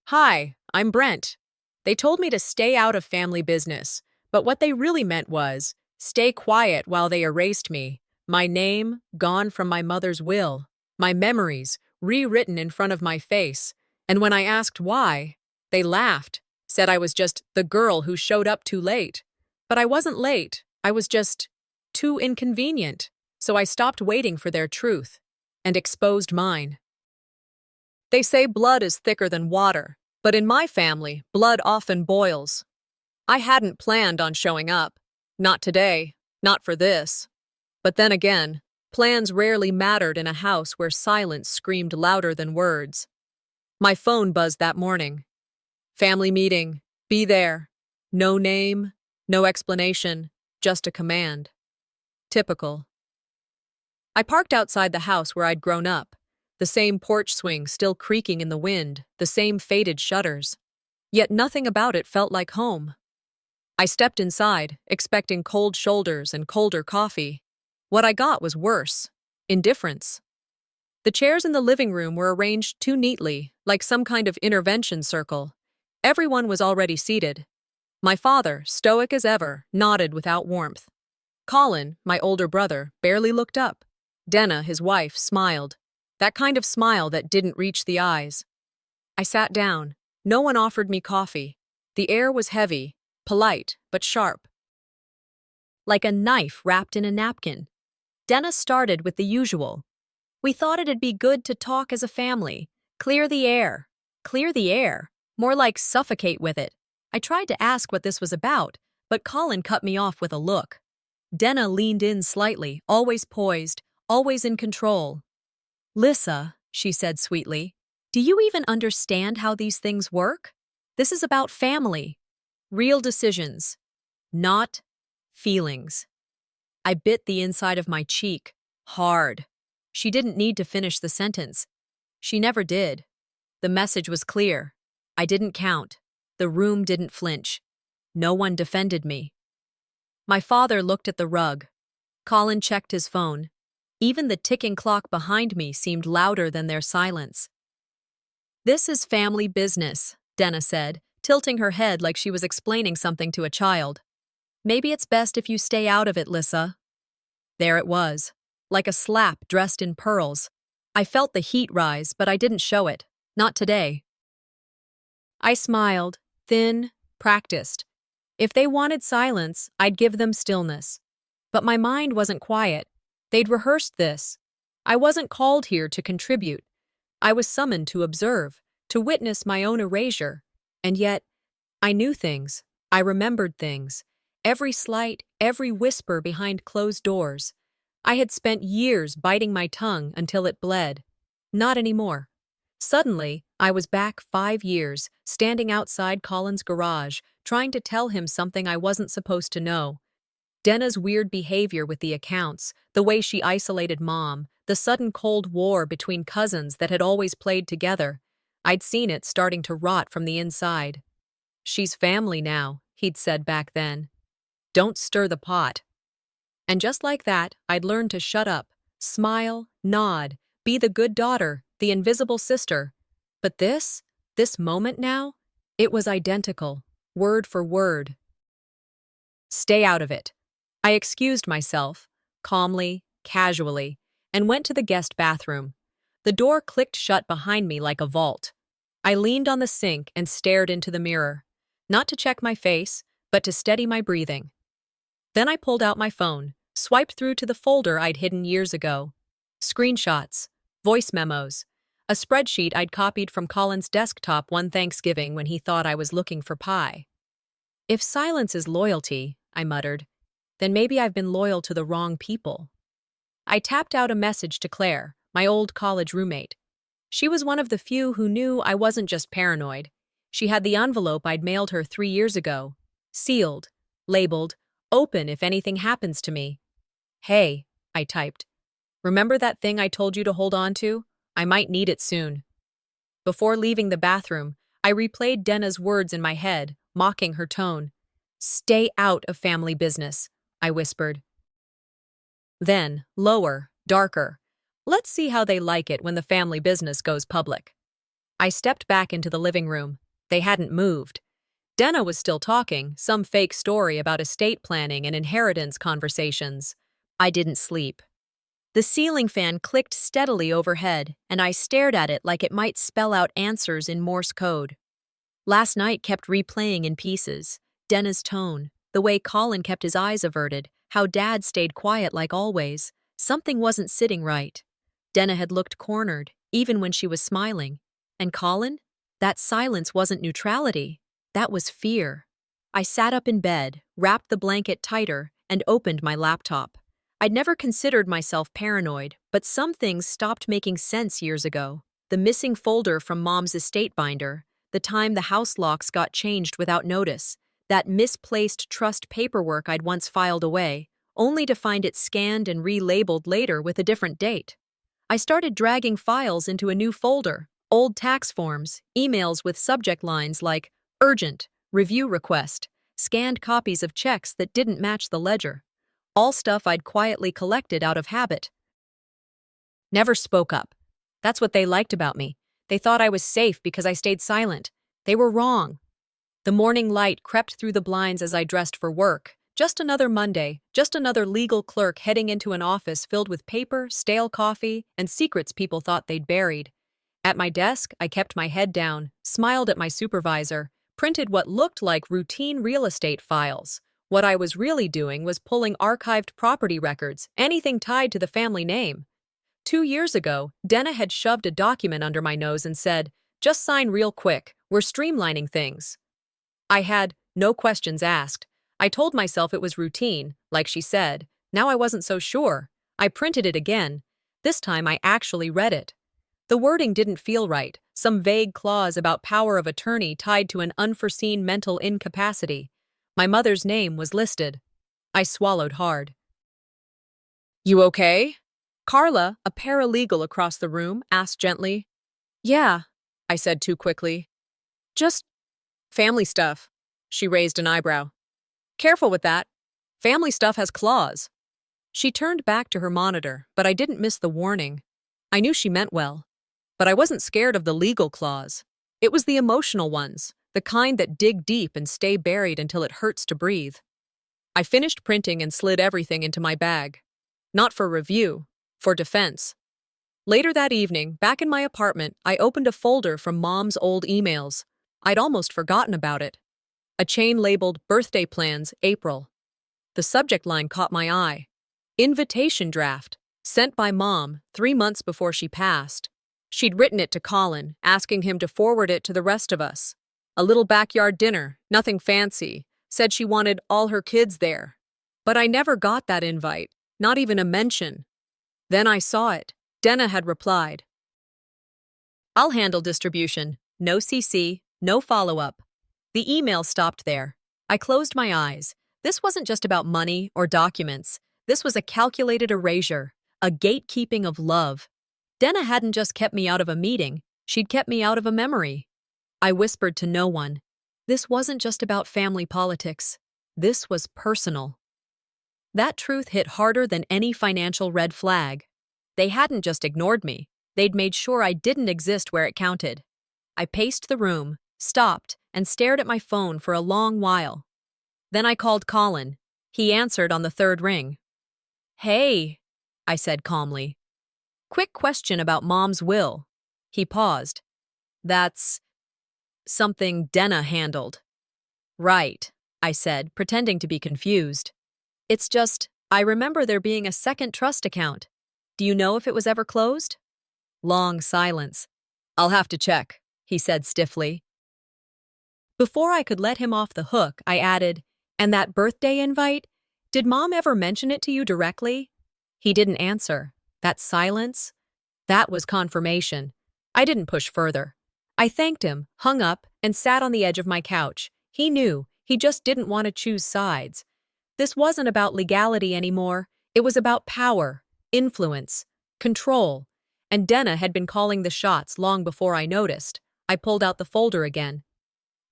Hi, I'm Brent. They told me to stay out of family business, but what they really meant was stay quiet while they erased me. My name gone from my mother's will, my memories rewritten in front of my face. And when I asked why, they laughed, said I was just the girl who showed up too late. But I wasn't late, I was just too inconvenient. So I stopped waiting for their truth and exposed mine. They say blood is thicker than water, but in my family, blood often boils. I hadn't planned on showing up. Not today, not for this. But then again, plans rarely mattered in a house where silence screamed louder than words. My phone buzzed that morning. Family meeting, be there. No name, no explanation, just a command. Typical. I parked outside the house where I'd grown up. The same porch swing still creaking in the wind, the same faded shutters. Yet nothing about it felt like home. I stepped inside, expecting cold shoulders and colder coffee. What I got was worse: indifference. The chairs in the living room were arranged too neatly, like some kind of intervention circle. Everyone was already seated. My father, stoic as ever, nodded without warmth. Colin, my older brother, barely looked up. Denna, his wife, smiled. That kind of smile that didn't reach the eyes. I sat down. No one offered me coffee. The air was heavy, polite, but sharp. Like a knife wrapped in a napkin. Denna started with the usual. We thought it'd be good to talk as a family. Clear the air. Clear the air. More like suffocate with it. I tried to ask what this was about, but Colin cut me off with a look. Denna leaned in slightly, always poised, always in control. Lissa, she said sweetly, do you even understand how these things work? This is about family. Real decisions. Not feelings. I bit the inside of my cheek. Hard. She didn't need to finish the sentence. She never did. The message was clear. I didn't count. The room didn't flinch. No one defended me. My father looked at the rug. Colin checked his phone. Even the ticking clock behind me seemed louder than their silence. This is family business, Denna said, tilting her head like she was explaining something to a child. Maybe it's best if you stay out of it, Lissa. There it was, like a slap dressed in pearls. I felt the heat rise, but I didn't show it. Not today. I smiled, thin, practiced. If they wanted silence, I'd give them stillness. But my mind wasn't quiet. They'd rehearsed this. I wasn't called here to contribute. I was summoned to observe, to witness my own erasure. And yet, I knew things. I remembered things. Every slight, every whisper behind closed doors. I had spent years biting my tongue until it bled. Not anymore. Suddenly, I was back 5 years, standing outside Colin's garage, trying to tell him something I wasn't supposed to know. Denna's weird behavior with the accounts, the way she isolated Mom, the sudden cold war between cousins that had always played together. I'd seen it starting to rot from the inside. She's family now, he'd said back then. Don't stir the pot. And just like that, I'd learned to shut up, smile, nod, be the good daughter, the invisible sister. But this moment now, it was identical, word for word. Stay out of it. I excused myself, calmly, casually, and went to the guest bathroom. The door clicked shut behind me like a vault. I leaned on the sink and stared into the mirror, not to check my face, but to steady my breathing. Then I pulled out my phone, swiped through to the folder I'd hidden years ago. Screenshots, voice memos, a spreadsheet I'd copied from Colin's desktop one Thanksgiving when he thought I was looking for pie. If silence is loyalty, I muttered, then maybe I've been loyal to the wrong people. I tapped out a message to Claire, my old college roommate. She was one of the few who knew I wasn't just paranoid. She had the envelope I'd mailed her 3 years ago. Sealed, labeled, open if anything happens to me. Hey, I typed. Remember that thing I told you to hold on to? I might need it soon. Before leaving the bathroom, I replayed Denna's words in my head, mocking her tone. Stay out of family business, I whispered. Then, lower, darker. Let's see how they like it when the family business goes public. I stepped back into the living room. They hadn't moved. Denna was still talking, some fake story about estate planning and inheritance conversations. I didn't sleep. The ceiling fan clicked steadily overhead, and I stared at it like it might spell out answers in Morse code. Last night kept replaying in pieces. Denna's tone, the way Colin kept his eyes averted, how Dad stayed quiet like always. Something wasn't sitting right. Denna had looked cornered, even when she was smiling. And Colin? That silence wasn't neutrality. That was fear. I sat up in bed, wrapped the blanket tighter, and opened my laptop. I'd never considered myself paranoid, but some things stopped making sense years ago. The missing folder from Mom's estate binder, the time the house locks got changed without notice, that misplaced trust paperwork I'd once filed away, only to find it scanned and relabeled later with a different date. I started dragging files into a new folder, old tax forms, emails with subject lines like urgent, review request, scanned copies of checks that didn't match the ledger. All stuff I'd quietly collected out of habit. Never spoke up. That's what they liked about me. They thought I was safe because I stayed silent. They were wrong. The morning light crept through the blinds as I dressed for work. Just another Monday, just another legal clerk heading into an office filled with paper, stale coffee, and secrets people thought they'd buried. At my desk, I kept my head down, smiled at my supervisor, printed what looked like routine real estate files. What I was really doing was pulling archived property records, anything tied to the family name. 2 years ago, Denna had shoved a document under my nose and said, "Just sign real quick, we're streamlining things." I had no questions asked. I told myself it was routine, like she said. Now I wasn't so sure. I printed it again. This time I actually read it. The wording didn't feel right, some vague clause about power of attorney tied to an unforeseen mental incapacity. My mother's name was listed. I swallowed hard. "You okay?" Carla, a paralegal across the room, asked gently. "Yeah," I said too quickly. "Just family stuff." She raised an eyebrow. "Careful with that. Family stuff has claws." She turned back to her monitor, but I didn't miss the warning. I knew she meant well. But I wasn't scared of the legal claws. It was the emotional ones, the kind that dig deep and stay buried until it hurts to breathe. I finished printing and slid everything into my bag. Not for review, for defense. Later that evening, back in my apartment, I opened a folder from Mom's old emails. I'd almost forgotten about it. A chain labeled Birthday Plans, April. The subject line caught my eye. Invitation draft, sent by Mom 3 months before she passed. She'd written it to Colin, asking him to forward it to the rest of us. A little backyard dinner, nothing fancy. Said she wanted all her kids there. But I never got that invite, not even a mention. Then I saw it. Denna had replied. "I'll handle distribution. No CC, no follow-up." The email stopped there. I closed my eyes. This wasn't just about money or documents. This was a calculated erasure, a gatekeeping of love. Denna hadn't just kept me out of a meeting, she'd kept me out of a memory. I whispered to no one. This wasn't just about family politics. This was personal. That truth hit harder than any financial red flag. They hadn't just ignored me. They'd made sure I didn't exist where it counted. I paced the room, stopped, and stared at my phone for a long while. Then I called Colin. He answered on the third ring. "Hey," I said calmly. "Quick question about Mom's will." He paused. "That's something Denna handled." "Right," I said, pretending to be confused. "It's just, I remember there being a second trust account. Do you know if it was ever closed?" Long silence. "I'll have to check," he said stiffly. Before I could let him off the hook, I added, "And that birthday invite? Did Mom ever mention it to you directly?" He didn't answer. That silence? That was confirmation. I didn't push further. I thanked him, hung up, and sat on the edge of my couch. He knew. He just didn't want to choose sides. This wasn't about legality anymore. It was about power, influence, control. And Denna had been calling the shots long before I noticed. I pulled out the folder again.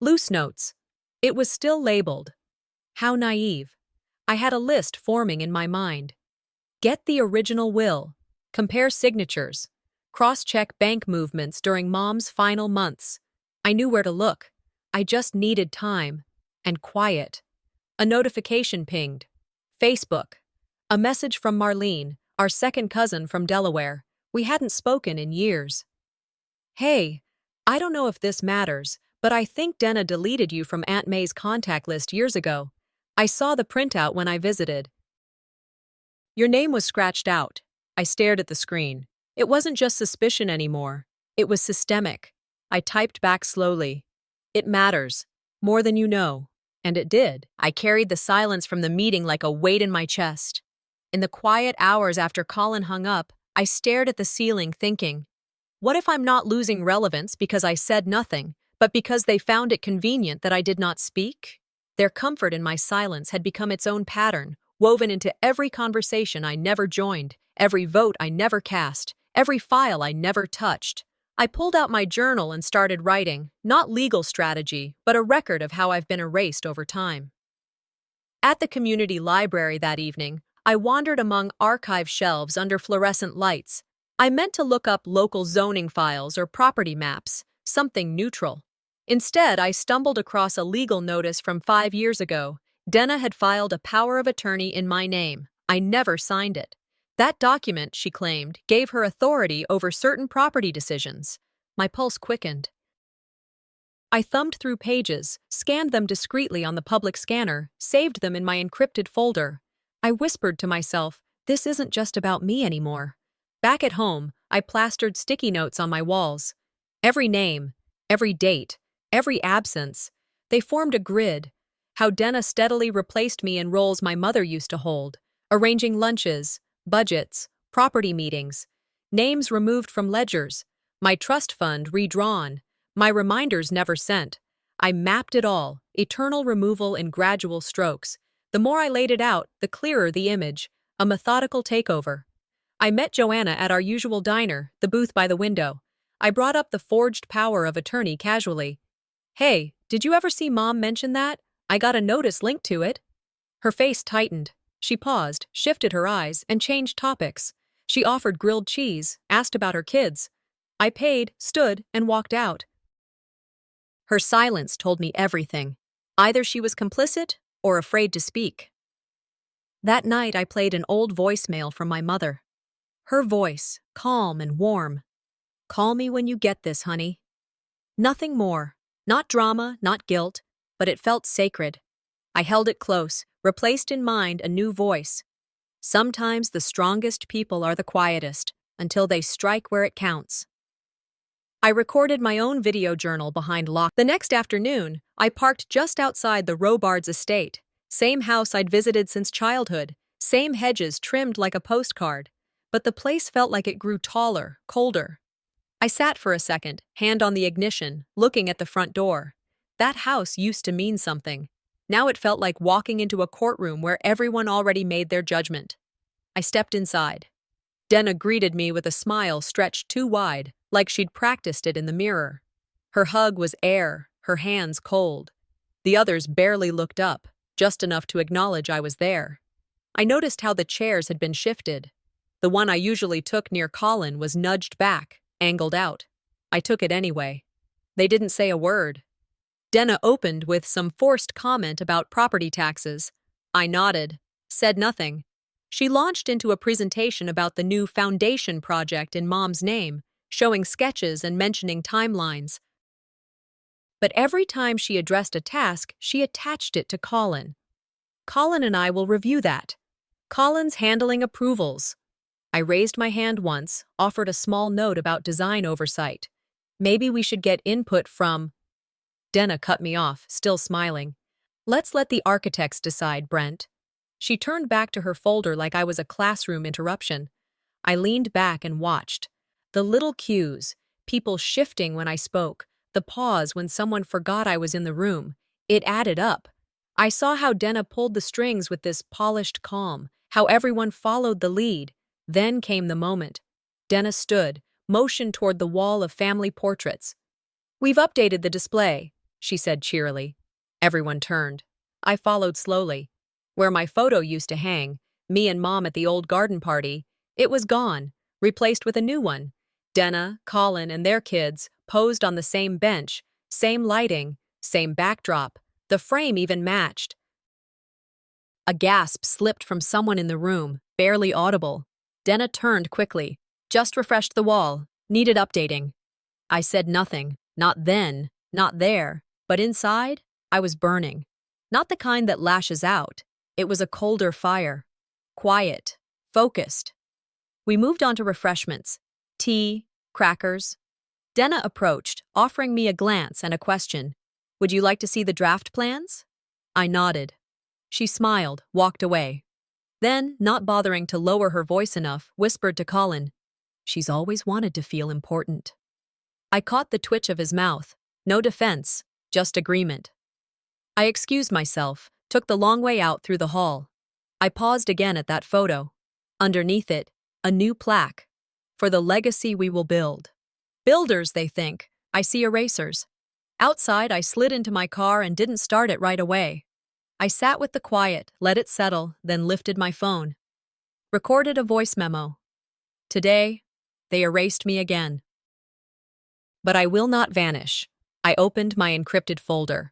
Loose notes. It was still labeled. How naive. I had a list forming in my mind. Get the original will. Compare signatures. Cross-check bank movements during Mom's final months. I knew where to look. I just needed time. And quiet. A notification pinged. Facebook. A message from Marlene, our second cousin from Delaware. We hadn't spoken in years. Hey, I don't know if this matters, but I think Denna deleted you from Aunt May's contact list years ago. I saw the printout when I visited. Your name was scratched out. I stared at the screen. It wasn't just suspicion anymore. It was systemic. I typed back slowly. It matters. More than you know. And it did. I carried the silence from the meeting like a weight in my chest. In the quiet hours after Colin hung up, I stared at the ceiling thinking, what if I'm not losing relevance because I said nothing, but because they found it convenient that I did not speak? Their comfort in my silence had become its own pattern, woven into every conversation I never joined, every vote I never cast, every file I never touched. I pulled out my journal and started writing, not legal strategy, but a record of how I've been erased over time. At the community library that evening, I wandered among archive shelves under fluorescent lights. I meant to look up local zoning files or property maps, something neutral. Instead, I stumbled across a legal notice from 5 years ago. Denna had filed a power of attorney in my name. I never signed it. That document, she claimed, gave her authority over certain property decisions. My pulse quickened. I thumbed through pages, scanned them discreetly on the public scanner, saved them in my encrypted folder. I whispered to myself, this isn't just about me anymore. Back at home, I plastered sticky notes on my walls. Every name, every date, every absence. They formed a grid. How Denna steadily replaced me in roles my mother used to hold, arranging lunches, budgets, property meetings, names removed from ledgers, my trust fund redrawn, my reminders never sent. I mapped it all, eternal removal in gradual strokes. The more I laid it out, the clearer the image, a methodical takeover. I met Joanna at our usual diner, the booth by the window. I brought up the forged power of attorney casually. Hey, did you ever see Mom mention that? I got a notice linked to it. Her face tightened. She paused, shifted her eyes, and changed topics. She offered grilled cheese, asked about her kids. I paid, stood, and walked out. Her silence told me everything. Either she was complicit or afraid to speak. That night I played an old voicemail from my mother. Her voice, calm and warm. Call me when you get this, honey. Nothing more. Not drama, not guilt, but it felt sacred. I held it close, replaced in mind a new voice. Sometimes the strongest people are the quietest, until they strike where it counts. I recorded my own video journal behind locked. The next afternoon, I parked just outside the Robards estate. Same house I'd visited since childhood, same hedges trimmed like a postcard. But the place felt like it grew taller, colder. I sat for a second, hand on the ignition, looking at the front door. That house used to mean something. Now it felt like walking into a courtroom where everyone already made their judgment. I stepped inside. Denna greeted me with a smile stretched too wide, like she'd practiced it in the mirror. Her hug was air, her hands cold. The others barely looked up, just enough to acknowledge I was there. I noticed how the chairs had been shifted. The one I usually took near Colin was nudged back, angled out. I took it anyway. They didn't say a word. Denna opened with some forced comment about property taxes. I nodded, said nothing. She launched into a presentation about the new foundation project in Mom's name, showing sketches and mentioning timelines. But every time she addressed a task, she attached it to Colin. Colin and I will review that. Colin's handling approvals. I raised my hand once, offered a small note about design oversight. Maybe we should get input from... Denna cut me off, still smiling. Let's let the architects decide, Brent. She turned back to her folder like I was a classroom interruption. I leaned back and watched. The little cues, people shifting when I spoke, the pause when someone forgot I was in the room, it added up. I saw how Denna pulled the strings with this polished calm, how everyone followed the lead. Then came the moment. Denna stood, motioned toward the wall of family portraits. We've updated the display, she said cheerily. Everyone turned. I followed slowly. Where my photo used to hang, me and Mom at the old garden party, it was gone, replaced with a new one. Denna, Colin, and their kids posed on the same bench, same lighting, same backdrop. The frame even matched. A gasp slipped from someone in the room, barely audible. Denna turned quickly. Just refreshed the wall. Needed updating. I said nothing. Not then, not there. But inside, I was burning. Not the kind that lashes out. It was a colder fire. Quiet. Focused. We moved on to refreshments. Tea, crackers. Denna approached, offering me a glance and a question. Would you like to see the draft plans? I nodded. She smiled, walked away. Then, not bothering to lower her voice enough, whispered to Colin, "She's always wanted to feel important." I caught the twitch of his mouth. No defense, just agreement. I excused myself, took the long way out through the hall. I paused again at that photo. Underneath it, a new plaque. For the legacy we will build. Builders, they think. I see erasers. Outside, I slid into my car and didn't start it right away. I sat with the quiet, let it settle, then lifted my phone. Recorded a voice memo. Today, they erased me again. But I will not vanish. I opened my encrypted folder.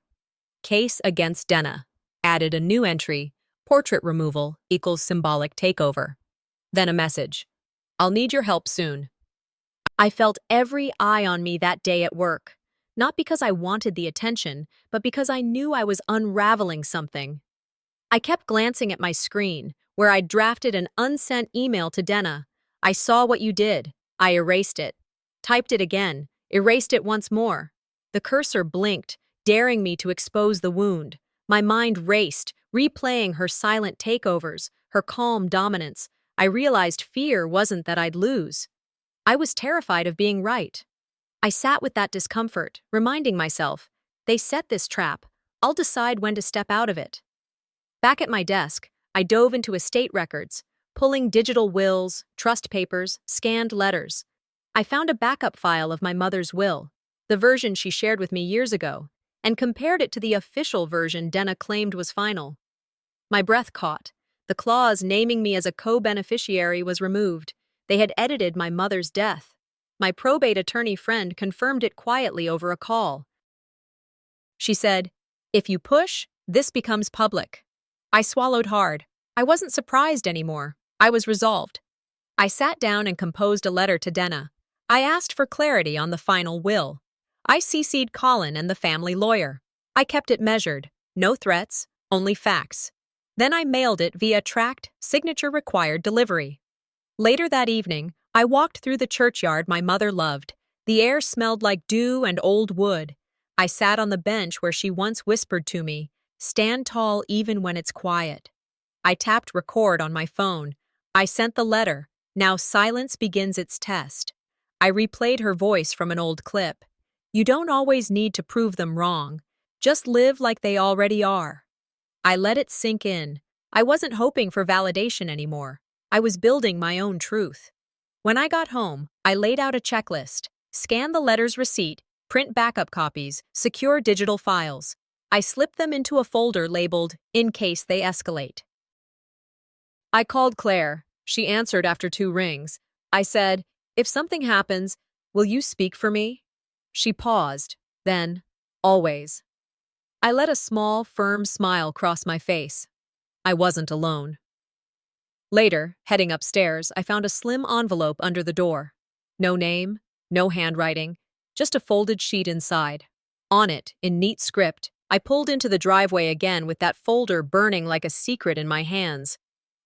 Case against Denna. Added a new entry. Portrait removal equals symbolic takeover. Then a message. I'll need your help soon. I felt every eye on me that day at work. Not because I wanted the attention, but because I knew I was unraveling something. I kept glancing at my screen, where I'd drafted an unsent email to Denna. I saw what you did. I erased it. Typed it again. Erased it once more. The cursor blinked, daring me to expose the wound. My mind raced, replaying her silent takeovers, her calm dominance. I realized fear wasn't that I'd lose. I was terrified of being right. I sat with that discomfort, reminding myself, they set this trap. I'll decide when to step out of it. Back at my desk, I dove into estate records, pulling digital wills, trust papers, scanned letters. I found a backup file of my mother's will, the version she shared with me years ago, and compared it to the official version Denna claimed was final. My breath caught. The clause naming me as a co-beneficiary was removed. They had edited my mother's death. My probate attorney friend confirmed it quietly over a call. She said, "If you push, this becomes public." I swallowed hard. I wasn't surprised anymore. I was resolved. I sat down and composed a letter to Denna. I asked for clarity on the final will. I CC'd Colin and the family lawyer. I kept it measured. No threats, only facts. Then I mailed it via tracked, signature-required delivery. Later that evening, I walked through the churchyard my mother loved. The air smelled like dew and old wood. I sat on the bench where she once whispered to me, "Stand tall even when it's quiet." I tapped record on my phone. I sent the letter. Now silence begins its test. I replayed her voice from an old clip. You don't always need to prove them wrong. Just live like they already are. I let it sink in. I wasn't hoping for validation anymore. I was building my own truth. When I got home, I laid out a checklist. Scan the letter's receipt, print backup copies, secure digital files. I slipped them into a folder labeled, "In case they escalate." I called Claire. She answered after 2 rings. I said, "If something happens, will you speak for me?" She paused. Then, "Always." I let a small, firm smile cross my face. I wasn't alone. Later, heading upstairs, I found a slim envelope under the door. No name, no handwriting, just a folded sheet inside. On it, in neat script, I pulled into the driveway again with that folder burning like a secret in my hands.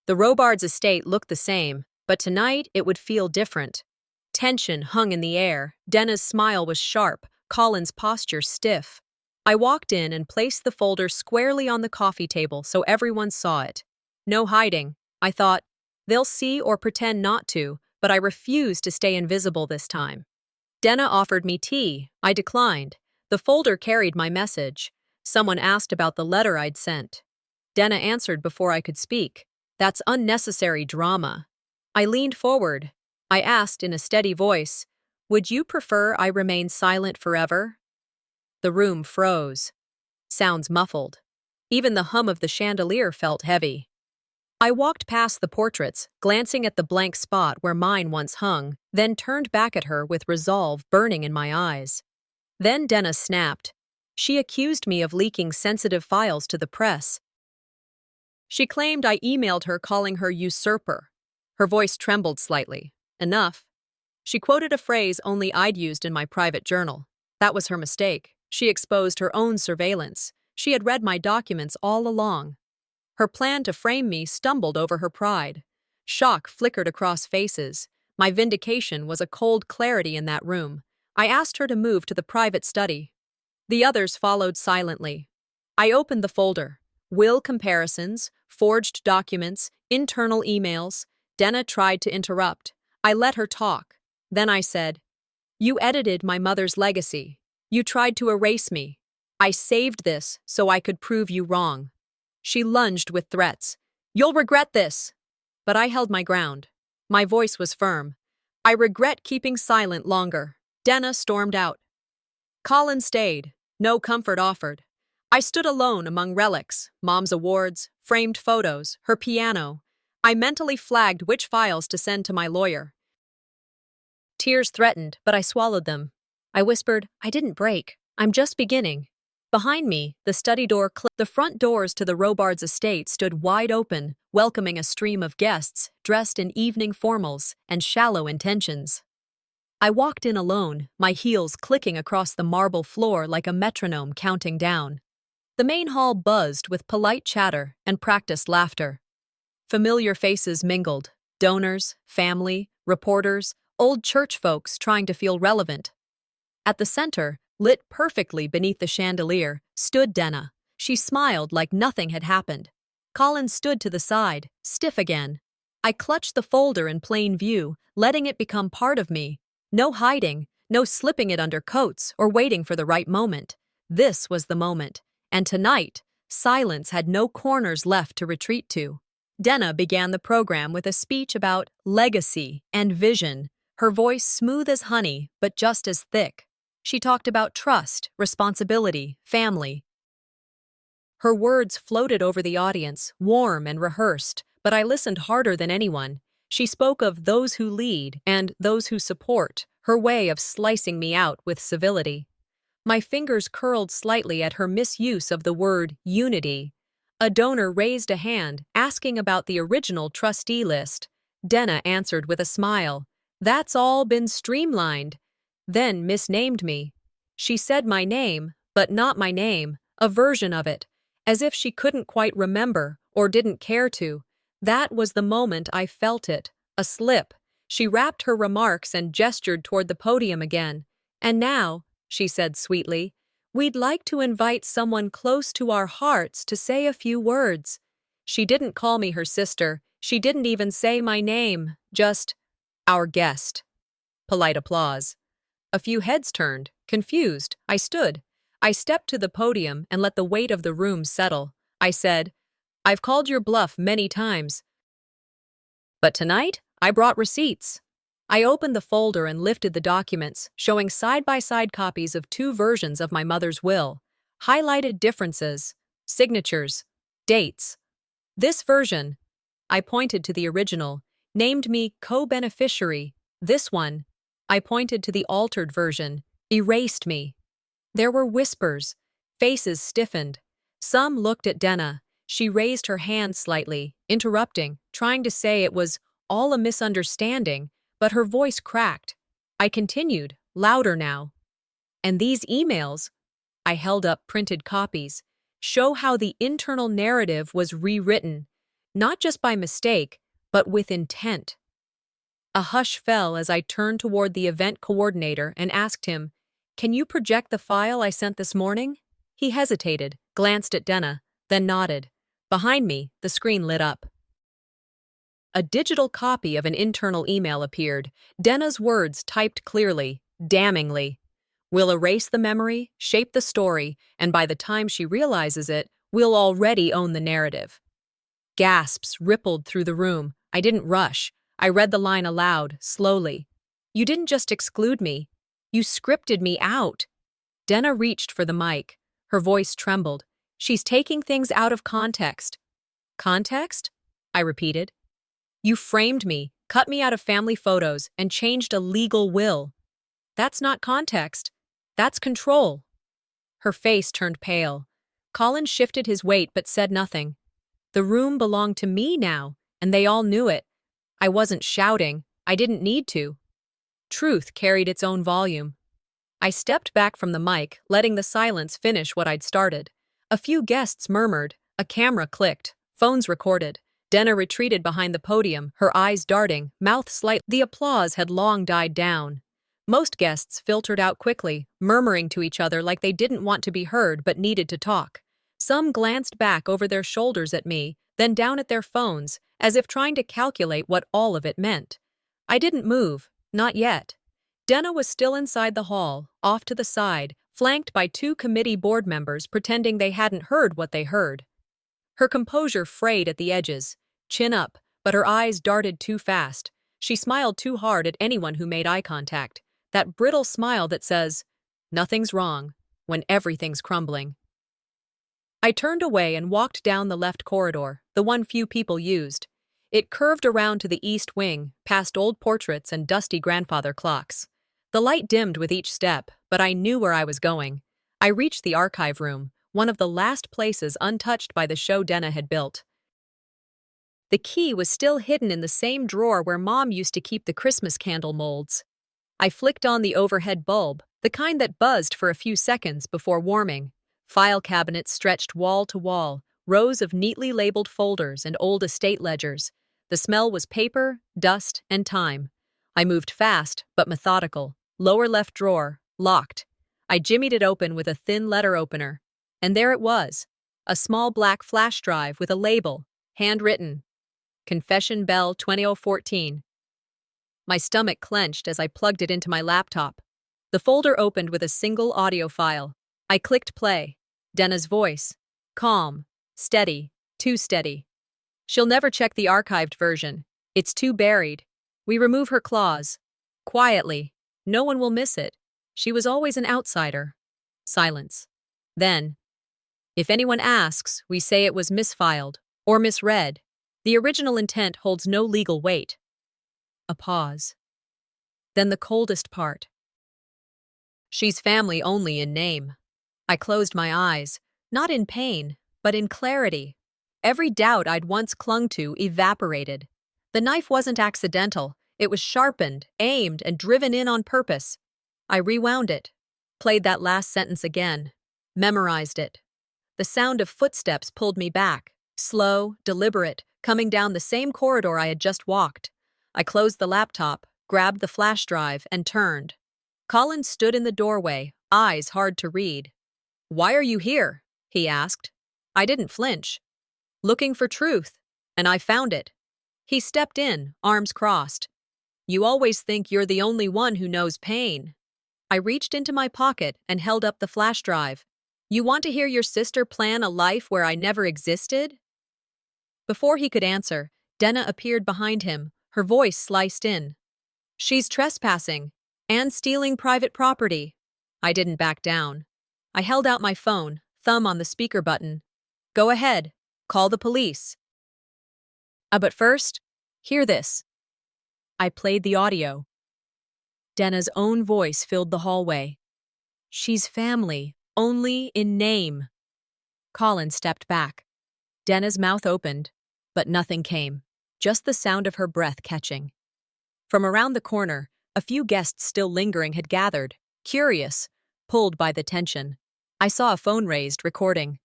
The Robards' estate looked the same, but tonight it would feel different. Tension hung in the air. Denna's smile was sharp, Colin's posture stiff. I walked in and placed the folder squarely on the coffee table so everyone saw it. No hiding. I thought, they'll see or pretend not to, but I refused to stay invisible this time. Denna offered me tea. I declined. The folder carried my message. Someone asked about the letter I'd sent. Denna answered before I could speak. That's unnecessary drama. I leaned forward. I asked in a steady voice, "Would you prefer I remain silent forever?" The room froze. Sounds muffled. Even the hum of the chandelier felt heavy. I walked past the portraits, glancing at the blank spot where mine once hung. then turned back at her with resolve burning in my eyes. Then Denna snapped. She accused me of leaking sensitive files to the press. She claimed I emailed her calling her usurper. Her voice trembled slightly. Enough. She quoted a phrase only I'd used in my private journal. That was her mistake. She exposed her own surveillance. She had read my documents all along. Her plan to frame me stumbled over her pride. Shock flickered across faces. My vindication was a cold clarity in that room. I asked her to move to the private study. The others followed silently. I opened the folder. Will comparisons, forged documents, internal emails. Denna tried to interrupt. I let her talk. Then I said, "You edited my mother's legacy. You tried to erase me. I saved this so I could prove you wrong." She lunged with threats. "You'll regret this." But I held my ground. My voice was firm. "I regret keeping silent longer." Denna stormed out. Colin stayed. No comfort offered. I stood alone among relics, Mom's awards, framed photos, her piano. I mentally flagged which files to send to my lawyer. Tears threatened, but I swallowed them. I whispered, "I didn't break. I'm just beginning." Behind me, the study door clicked. The front doors to the Robards' estate stood wide open, welcoming a stream of guests dressed in evening formals and shallow intentions. I walked in alone, my heels clicking across the marble floor like a metronome counting down. The main hall buzzed with polite chatter and practiced laughter. Familiar faces mingled: donors, family, reporters, old church folks trying to feel relevant. At the center, lit perfectly beneath the chandelier, stood Denna. She smiled like nothing had happened. Colin stood to the side, stiff again. I clutched the folder in plain view, letting it become part of me. No hiding, no slipping it under coats or waiting for the right moment. This was the moment. And tonight, silence had no corners left to retreat to. Denna began the program with a speech about legacy and vision, her voice smooth as honey, but just as thick. She talked about trust, responsibility, family. Her words floated over the audience, warm and rehearsed, but I listened harder than anyone. She spoke of those who lead and those who support, her way of slicing me out with civility. My fingers curled slightly at her misuse of the word unity. A donor raised a hand, asking about the original trustee list. Denna answered with a smile. "That's all been streamlined." Then misnamed me. She said my name, but not my name, a version of it, as if she couldn't quite remember or didn't care to. That was the moment I felt it, a slip. She wrapped her remarks and gestured toward the podium again. "And now," she said sweetly, "we'd like to invite someone close to our hearts to say a few words." She didn't call me her sister. She didn't even say my name, just, "Our guest." Polite applause. A few heads turned, confused. I stood. I stepped to the podium and let the weight of the room settle. I said, "I've called your bluff many times, but tonight I brought receipts." I opened the folder and lifted the documents, showing side-by-side copies of two versions of my mother's will, highlighted differences, signatures, dates. This version, I pointed to the original, named me co-beneficiary. This one, I pointed to the altered version, erased me. There were whispers. Faces stiffened. Some looked at Denna. She raised her hand slightly, interrupting, trying to say it was all a misunderstanding, but her voice cracked. I continued, louder now. "And these emails," I held up printed copies, "show how the internal narrative was rewritten, not just by mistake, but with intent." A hush fell as I turned toward the event coordinator and asked him, "Can you project the file I sent this morning?" He hesitated, glanced at Denna, then nodded. Behind me, the screen lit up. A digital copy of an internal email appeared, Denna's words typed clearly, damningly. "We'll erase the memory, shape the story, and by the time she realizes it, we'll already own the narrative." Gasps rippled through the room. I didn't rush. I read the line aloud, slowly. "You didn't just exclude me. You scripted me out." Denna reached for the mic. Her voice trembled. "She's taking things out of context." "Context?" I repeated. "You framed me, cut me out of family photos, and changed a legal will. That's not context. That's control. Her face turned pale. Colin shifted his weight but said nothing. The room belonged to me now, and they all knew it. I wasn't shouting. I didn't need to. Truth carried its own volume. I stepped back from the mic, letting the silence finish what I'd started. A few guests murmured, a camera clicked, phones recorded. Denna retreated behind the podium, her eyes darting, mouth slight. The applause had long died down. Most guests filtered out quickly, murmuring to each other like they didn't want to be heard but needed to talk. Some glanced back over their shoulders at me, then down at their phones, as if trying to calculate what all of it meant. I didn't move, not yet. Denna was still inside the hall, off to the side, flanked by two committee board members pretending they hadn't heard what they heard. Her composure frayed at the edges, chin up, but her eyes darted too fast. She smiled too hard at anyone who made eye contact. That brittle smile that says, "Nothing's wrong," when everything's crumbling. I turned away and walked down the left corridor, the one few people used. It curved around to the east wing, past old portraits and dusty grandfather clocks. The light dimmed with each step, but I knew where I was going. I reached the archive room, one of the last places untouched by the show Denna had built. The key was still hidden in the same drawer where Mom used to keep the Christmas candle molds. I flicked on the overhead bulb, the kind that buzzed for a few seconds before warming. File cabinets stretched wall to wall, rows of neatly labeled folders and old estate ledgers. The smell was paper, dust, and time. I moved fast, but methodical. Lower left drawer, locked. I jimmied it open with a thin letter opener. And there it was, a small black flash drive with a label, handwritten. Confession Bell 2014. My stomach clenched as I plugged it into my laptop. The folder opened with a single audio file. I clicked play. Denna's voice. Calm. Steady. Too steady. She'll never check the archived version. It's too buried. We remove her clause. Quietly. No one will miss it. She was always an outsider. Silence. Then, if anyone asks, we say it was misfiled or misread. The original intent holds no legal weight. A pause. Then the coldest part. She's family only in name. I closed my eyes, not in pain, but in clarity. Every doubt I'd once clung to evaporated. The knife wasn't accidental. It was sharpened, aimed, and driven in on purpose. I rewound it, played that last sentence again, memorized it. The sound of footsteps pulled me back, slow, deliberate, coming down the same corridor I had just walked. I closed the laptop, grabbed the flash drive, and turned. Colin stood in the doorway, eyes hard to read. "Why are you here?" he asked. I didn't flinch. "Looking for truth, and I found it." He stepped in, arms crossed. "You always think you're the only one who knows pain." I reached into my pocket and held up the flash drive. "You want to hear your sister plan a life where I never existed?" Before he could answer, Denna appeared behind him, her voice sliced in. "She's trespassing and stealing private property." I didn't back down. I held out my phone, thumb on the speaker button. "Go ahead. Call the police." But first, hear this." I played the audio. Denna's own voice filled the hallway. "She's family, only in name." Colin stepped back. Denna's mouth opened, but nothing came, just the sound of her breath catching. From around the corner, a few guests still lingering had gathered, curious, pulled by the tension. I saw a phone raised, recording.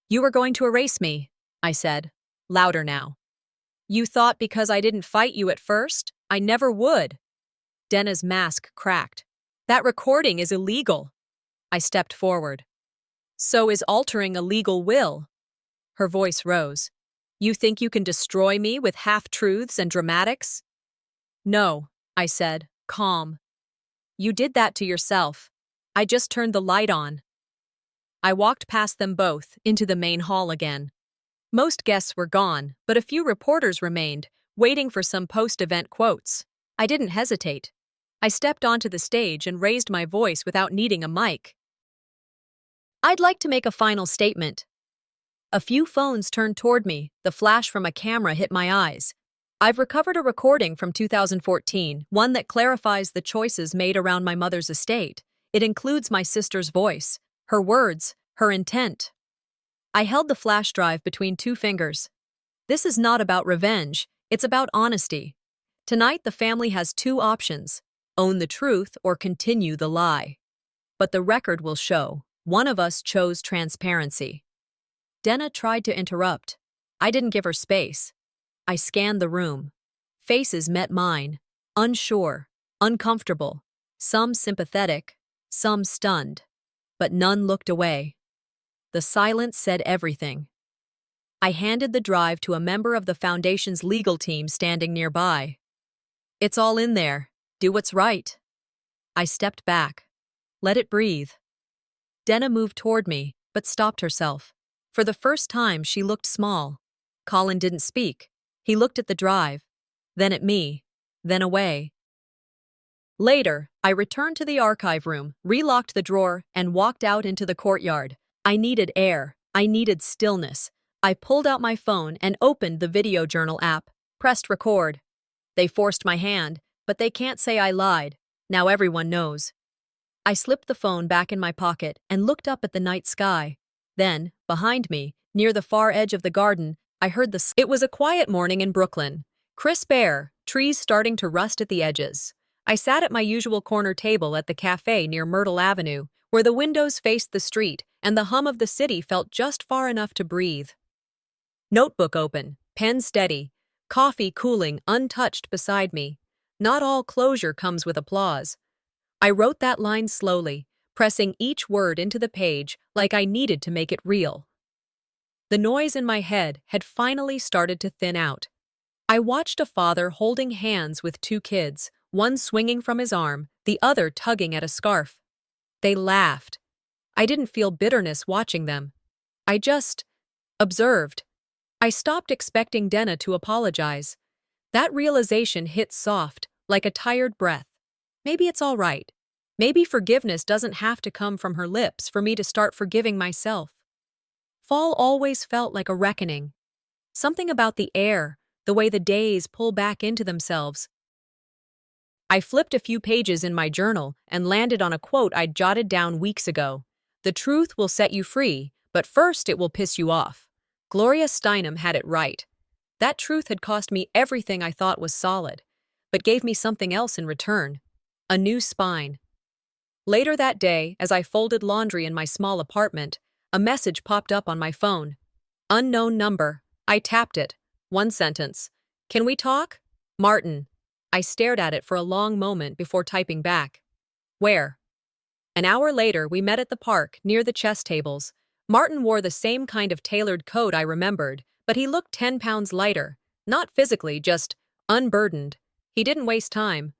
"You were going to erase me," I said, louder now. "You thought because I didn't fight you at first, I never would." Denna's mask cracked. "That recording is illegal." I stepped forward. "So is altering a legal will." Her voice rose. "You think you can destroy me with half-truths and dramatics?" "No," I said, calm. "You did that to yourself. I just turned the light on." I walked past them both, into the main hall again. Most guests were gone, but a few reporters remained, waiting for some post-event quotes. I didn't hesitate. I stepped onto the stage and raised my voice without needing a mic. "I'd like to make a final statement." A few phones turned toward me. The flash from a camera hit my eyes. I've recovered a recording from 2014, one that clarifies the choices made around my mother's estate. It includes my sister's voice, her words, her intent. I held the flash drive between two fingers. This is not about revenge, it's about honesty. Tonight, the family has two options: own the truth or continue the lie. But the record will show one of us chose transparency. Denna tried to interrupt. I didn't give her space. I scanned the room. Faces met mine, unsure, uncomfortable, some sympathetic, some stunned. But none looked away. The silence said everything. I handed the drive to a member of the Foundation's legal team standing nearby. "It's all in there. Do what's right." I stepped back. Let it breathe. Denna moved toward me, but stopped herself. For the first time, she looked small. Colin didn't speak. He looked at the drive, then at me, then away. Later, I returned to the archive room, relocked the drawer, and walked out into the courtyard. I needed air. I needed stillness. I pulled out my phone and opened the video journal app, pressed record. They forced my hand, but they can't say I lied. Now everyone knows. I slipped the phone back in my pocket and looked up at the night sky. Then, behind me, near the far edge of the garden, I heard It was a quiet morning in Brooklyn. Crisp air, trees starting to rust at the edges. I sat at my usual corner table at the cafe near Myrtle Avenue, where the windows faced the street and the hum of the city felt just far enough to breathe. Notebook open, pen steady, coffee cooling untouched beside me. Not all closure comes with applause. I wrote that line slowly, pressing each word into the page like I needed to make it real. The noise in my head had finally started to thin out. I watched a father holding hands with two kids, one swinging from his arm, the other tugging at a scarf. They laughed. I didn't feel bitterness watching them. I just observed. I stopped expecting Denna to apologize. That realization hit soft, like a tired breath. Maybe it's all right. Maybe forgiveness doesn't have to come from her lips for me to start forgiving myself. Fall always felt like a reckoning. Something about the air, the way the days pull back into themselves. I flipped a few pages in my journal and landed on a quote I'd jotted down weeks ago. "The truth will set you free, but first it will piss you off." Gloria Steinem had it right. That truth had cost me everything I thought was solid, but gave me something else in return: a new spine. Later that day, as I folded laundry in my small apartment, a message popped up on my phone. Unknown number. I tapped it. One sentence. "Can we talk? Martin." I stared at it for a long moment before typing back. "Where?" An hour later, we met at the park, near the chess tables. Martin wore the same kind of tailored coat I remembered, but he looked 10 pounds lighter. Not physically, just unburdened. He didn't waste time.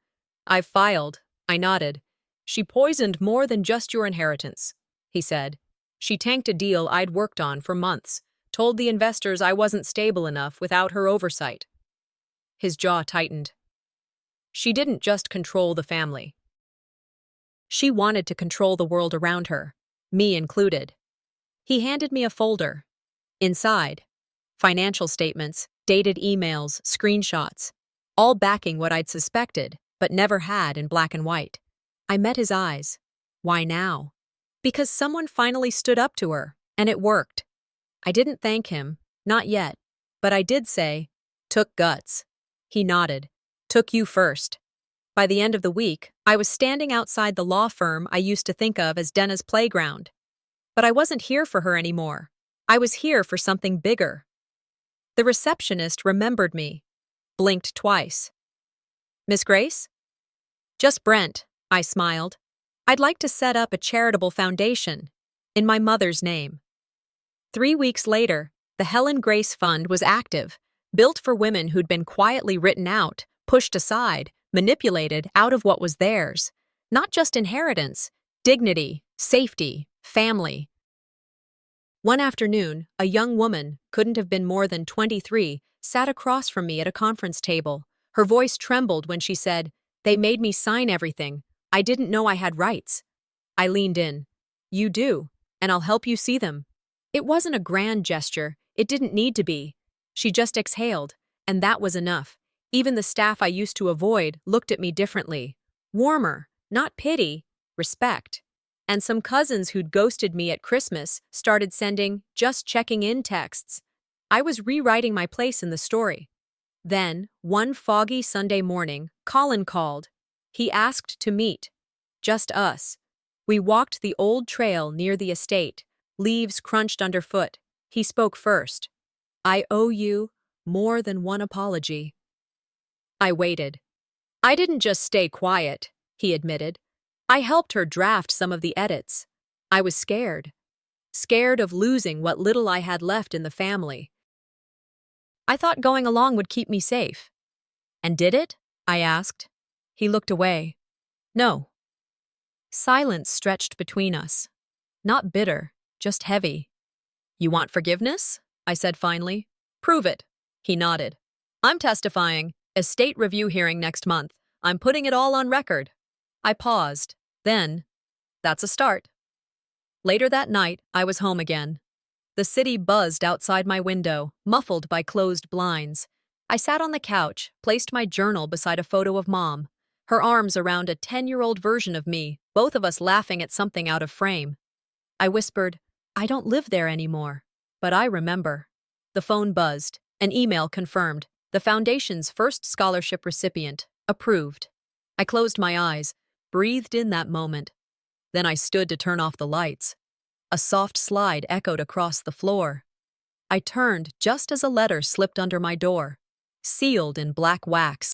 "I've filed." I nodded. "She poisoned more than just your inheritance," he said. "She tanked a deal I'd worked on for months, told the investors I wasn't stable enough without her oversight." His jaw tightened. She didn't just control the family. She wanted to control the world around her, me included. He handed me a folder. Inside, financial statements, dated emails, screenshots, all backing what I'd suspected, but never had in black and white. I met his eyes. Why now? Because someone finally stood up to her, and it worked. I didn't thank him, not yet, but I did say, "Took guts." He nodded. "Took you first." By the end of the week, I was standing outside the law firm I used to think of as Denna's playground. But I wasn't here for her anymore. I was here for something bigger. The receptionist remembered me, blinked twice. "Miss Grace?" "Just Brent," I smiled. "I'd like to set up a charitable foundation in my mother's name." 3 weeks later, the Helen Grace Fund was active, built for women who'd been quietly written out, pushed aside, manipulated out of what was theirs. Not just inheritance, dignity, safety, family. One afternoon, a young woman, couldn't have been more than 23, sat across from me at a conference table. Her voice trembled when she said, "They made me sign everything. I didn't know I had rights." I leaned in. "You do, and I'll help you see them." It wasn't a grand gesture. It didn't need to be. She just exhaled, and that was enough. Even the staff I used to avoid looked at me differently. Warmer, not pity, respect. And some cousins who'd ghosted me at Christmas started sending just checking in texts. I was rewriting my place in the story. Then, one foggy Sunday morning, Colin called. He asked to meet. Just us. We walked the old trail near the estate, leaves crunched underfoot. He spoke first. I owe you more than one apology. I waited. I didn't just stay quiet, he admitted. I helped her draft some of the edits. I was scared. Scared of losing what little I had left in the family. I thought going along would keep me safe. And did it? I asked. He looked away. No. Silence stretched between us. Not bitter, just heavy. You want forgiveness? I said finally. Prove it. He nodded. I'm testifying. Estate review hearing next month. I'm putting it all on record. I paused. Then, that's a start. Later that night, I was home again. The city buzzed outside my window, muffled by closed blinds. I sat on the couch, placed my journal beside a photo of Mom, her arms around a 10-year-old version of me, both of us laughing at something out of frame. I whispered, I don't live there anymore, but I remember. The phone buzzed. An email confirmed. The Foundation's first scholarship recipient, approved. I closed my eyes, breathed in that moment. Then I stood to turn off the lights. A soft slide echoed across the floor. I turned just as a letter slipped under my door, sealed in black wax.